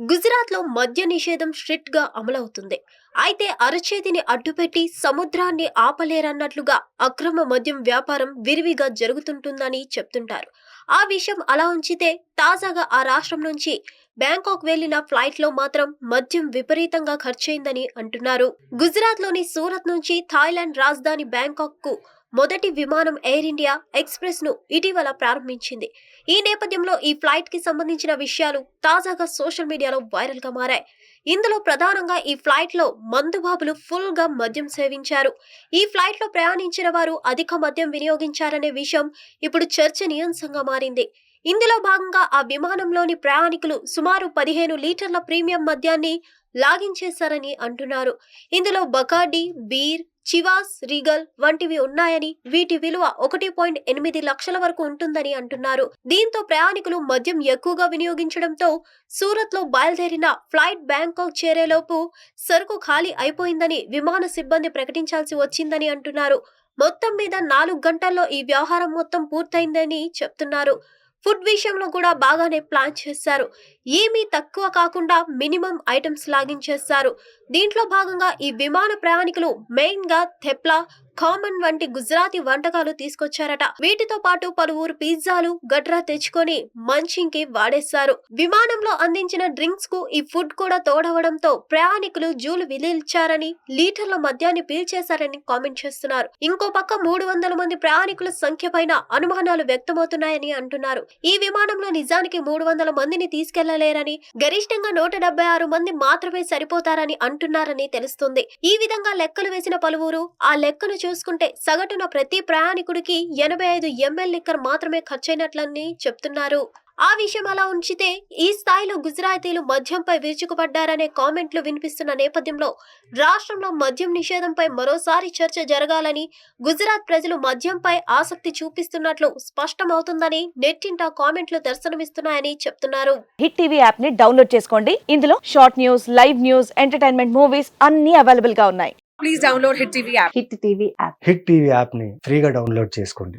గుజరాత్లో మద్య నిషేధం స్ట్రిక్ట్ గా అమలవుతుంది. అయితే అరచేతిని అడ్డుపెట్టి సముద్రాన్ని ఆపలేరన్నట్లుగా అక్రమ మద్యం వ్యాపారం విరివిగా జరుగుతుంటుందని చెప్తుంటారు. ఆ విషయం అలా ఉంచితే తాజాగా ఆ రాష్ట్రం నుంచి బ్యాంకాక్ వెళ్లిన ఫ్లైట్ లో మాత్రం మద్యం విపరీతంగా ఖర్చయిందని అంటున్నారు. గుజరాత్ లోని సూరత్ నుంచి థాయిలాండ్ రాజధాని బ్యాంకాక్ కు మొదటి విమానం ఎయిర్ ఇండియా ఎక్స్ప్రెస్ ను ఇటీవల ప్రారంభించింది. ఈ నేపథ్యంలో ఈ ఫ్లైట్ కి సంబంధించిన విషయాలు తాజాగా సోషల్ మీడియాలో వైరల్ గా మారాయి. ఇందులో ప్రధానంగా ఈ ఫ్లైట్ లో మందుబాబులు ఫుల్ గా మద్యం సేవించారు. ఈ ఫ్లైట్ లో ప్రయాణించిన వారు అధిక మద్యం వినియోగించారనే విషయం ఇప్పుడు చర్చనీయాంశంగా మారింది. ఇందులో భాగంగా ఆ విమానంలోని ప్రయాణికులు సుమారు 15 లీటర్ల ప్రీమియం మద్యాన్ని లాగించేశారని అంటున్నారు. ఇందులో బకార్డీ, బీర్, చివాస్, రీగల్ వంటివి ఉన్నాయని, వీటి విలువ 1.8 లక్షల వరకు ఉంటుందని అంటున్నారు. దీంతో ప్రయాణికులు మద్యం ఎక్కువగా వినియోగించడంతో సూరత్ లో బయలుదేరిన ఫ్లైట్ బ్యాంకాక్ చేరేలోపు సరుకు ఖాళీ అయిపోయిందని విమాన సిబ్బంది ప్రకటించాల్సి వచ్చిందని అంటున్నారు. మొత్తం మీద 4 గంటల్లో ఈ వ్యవహారం మొత్తం పూర్తయిందని చెప్తున్నారు. ఫుడ్ విషయంలో కూడా బాగానే ప్లాన్ చేశారు. ఏమీ తక్కువ కాకుండా మినిమం ఐటమ్స్ లాగించేశారు. దీంట్లో భాగంగా ఈ విమాన ప్రయాణికులు మెయిన్ గా థెప్లా, కామన్ వంటి గుజరాతీ వంటకాలు తీసుకొచ్చారట. వీటితో పాటు పలువురు పిజ్జాలు గట్రా తెచ్చుకొని మంచింగ్ కి వాడేశారు. విమానంలో అందించిన డ్రింక్స్ కు ఈ ఫుడ్ కూడా తోడవడంతో ప్రయాణికులు జూలు విదిల్చారని, లీటర్ల మద్యాన్ని పీల్చేశారని కామెంట్ చేస్తున్నారు. ఇంకో పక్క 300 మంది ప్రయాణికుల సంఖ్య పైన అనుమానాలు వ్యక్తమవుతున్నాయని అంటున్నారు. ఈ విమానంలో నిజానికి 300 మందిని తీసుకెళ్లలేరని, గరిష్టంగా 176 మంది మాత్రమే సరిపోతారని అంటున్నారని తెలుస్తుంది. ఈ విధంగా లెక్కలు వేసిన పలువురు ఆ లెక్కను చూసుకుంటే సగటున ప్రతి ప్రయాణికుడికి 85 ml లిక్కర్ మాత్రమే ఖర్చయినట్లని చెప్తున్నారు. ఆ విషయం అలా ఉంచితే ఈ స్థాయిలో గుజరాతీలు మద్యంపై విరుచుకుపడ్డారనే కామెంట్లు వినిపిస్తున్న నేపథ్యంలో రాష్ట్రంలో మద్యం నిషేధంపై మరోసారి చర్చ జరగాలని, గుజరాత్ ప్రజలు మద్యంపై ఆసక్తి చూపిస్తున్నట్లు స్పష్టమవుతుందని నెట్టింట కామెంట్లు దర్శనమిస్తున్నాయని చెప్తున్నారు. హిట్ టీవీ యాప్ ని డౌన్లోడ్ చేసుకోండి. ఇందులో short news, live news, entertainment movies అన్ని అవైలబుల్ గా ఉన్నాయి. Please download Hit TV app. Hit TV app hit TV యాప్ని ఫ్రీగా డౌన్లోడ్ చేసుకోండి.